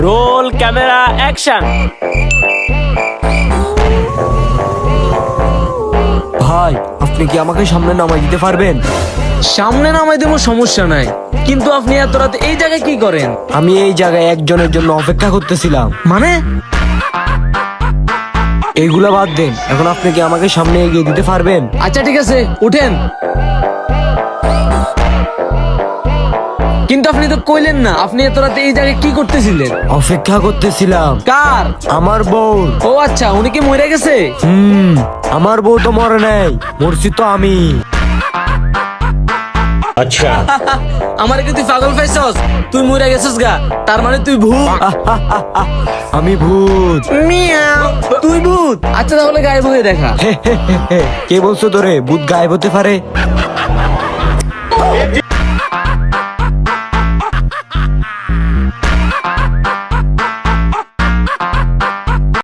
Roll camera action. ভাই, আপনি কি আমাকে সামনে নামাই দিতে পারবেন? সামনে নামাই দেবো, সমস্যা নাই, কিন্তু আপনি এত রাতে এই জায়গায় কি করেন? আমি এই জায়গায় একজনের জন্য অপেক্ষা করতেছিলাম। মানে এইগুলা বাদ দেন, এখন আপনি কি আমাকে সামনে এগিয়ে দিতে পারবেন? আচ্ছা ঠিক আছে, উঠেন। কিন্তু আপনি তো কইলেন না আপনি এত রাতে এই জায়গায় কি করতেছিলেন। অপেক্ষা করতেছিলাম। কার? আমার বউ। ও আচ্ছা, উনি কি মরে গেছে? আমার বউ তো মরে নাই, মরছি তো আমি। अच्छा আমার কি তুই পাগল পাইছস? তুই মরে গেছিস গা, তার মানে তুই ভূত। আমি ভূত। মিয়াও, তুই ভূত? আচ্ছা তাহলে গায়েব হয়ে দেখা। কে বলছো তোরে ভূত গায়েব হতে পারে?